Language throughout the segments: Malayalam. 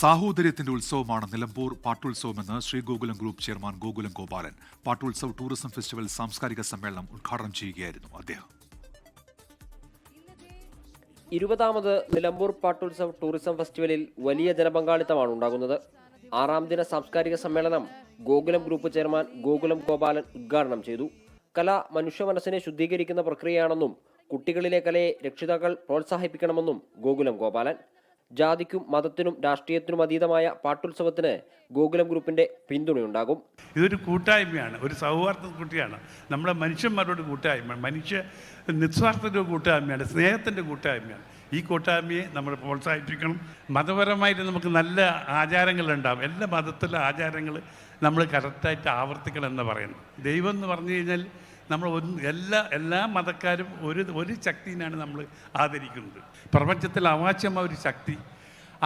സാഹോദര്യത്തിന്റെ ഉത്സവമാണ് Nilambur പാട്ടുത്സവമെന്ന് Sree Gokulam group chairman Gokulam Gopalan. പാട്ടുത്സവ് tourism festival സാംസ്കാരിക സമ്മേളനം ഉദ്ഘാടനം ചെയ്യുകയായിരുന്നു അദ്ദേഹം. 20ാമത് നിലമ്പൂർ പാട്ടുത്സവ് ടൂറിസം ഫെസ്റ്റിവലിൽ വലിയ ജനപങ്കാളിത്തമാണ് ഉണ്ടാകുന്നത്. 6ാം ദിന സാംസ്കാരിക സമ്മേളനം ഗോകുലം ഗ്രൂപ്പ് ചെയർമാൻ ഗോകുലം ഗോപാലൻ ഉദ്ഘാടനം ചെയ്തു. കല മനുഷ്യ മനസ്സിനെ ശുദ്ധീകരിക്കുന്ന പ്രക്രിയയാണെന്നും കുട്ടികളിലെ കലയെ രക്ഷിതാക്കൾ പ്രോത്സാഹിപ്പിക്കണമെന്നും ഗോകുലം ഗോപാലൻ. ജാതിക്കും മതത്തിനും രാഷ്ട്രീയത്തിനും അതീതമായ പാട്ടുത്സവത്തിന് ഗോകുലം ഗ്രൂപ്പിന്റെ പിന്തുണയുണ്ടാകും. ഇതൊരു കൂട്ടായ്മയാണ്, ഒരു സൗഹാർദ്ദ കൂട്ടിയാണ്. നമ്മുടെ മനുഷ്യന്മാരോട് കൂട്ടായ്മ, മനുഷ്യ നിസ്വാർത്ഥയുടെ കൂട്ടായ്മയാണ്, സ്നേഹത്തിൻ്റെ കൂട്ടായ്മയാണ്. ഈ കൂട്ടായ്മയെ നമ്മൾ പ്രോത്സാഹിപ്പിക്കണം. മതപരമായിട്ട് നമുക്ക് നല്ല ആചാരങ്ങളുണ്ടാകും. എല്ലാ മതത്തിലെ ആചാരങ്ങൾ നമ്മൾ കറക്റ്റായിട്ട് ആവർത്തിക്കണം എന്ന് പറയുന്നു. ദൈവം എന്ന് പറഞ്ഞു കഴിഞ്ഞാൽ നമ്മൾ എല്ലാ മതക്കാരും ഒരു ശക്തിനാണ് നമ്മൾ ആദരിക്കുന്നത്. പ്രപഞ്ചത്തിൽ അവാച്യമായ ഒരു ശക്തി,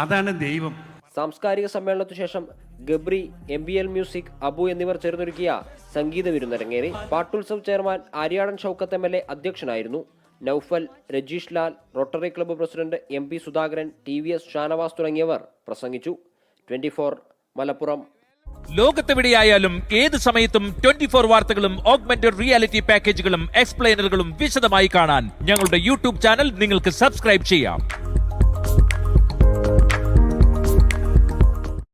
അതാണ് ദൈവം. സാംസ്കാരിക സമ്മേളനത്തിനു ശേഷം ഗബ്രി, MBL മ്യൂസിക്, അബു എന്നിവർ ചേർന്നൊരുക്കിയ സംഗീത വിരുന്നരങ്ങേറി. പാട്ടുത്സവ് ചെയർമാൻ ആര്യാടൻ ഷൗക്കത്ത് MLA അധ്യക്ഷനായിരുന്നു. Noufal, Rajeesh Lal, rotary club president MP Sudhakaran, TVS Shanavas തുടങ്ങിയവർ പ്രസംഗിച്ചു. 24 മലപ്പുറം. ലോകത്തെവിടെയായാലും ഏത് സമയത്തും 24 വാർത്തകളും ഓഗ്മെന്റഡ് റിയാലിറ്റി പാക്കേജുകളും എക്സ്പ്ലെയിനറുകളും വിശദമായി കാണാൻ ഞങ്ങളുടെ YouTube ചാനൽ നിങ്ങൾക്ക് സബ്സ്ക്രൈബ് ചെയ്യാം.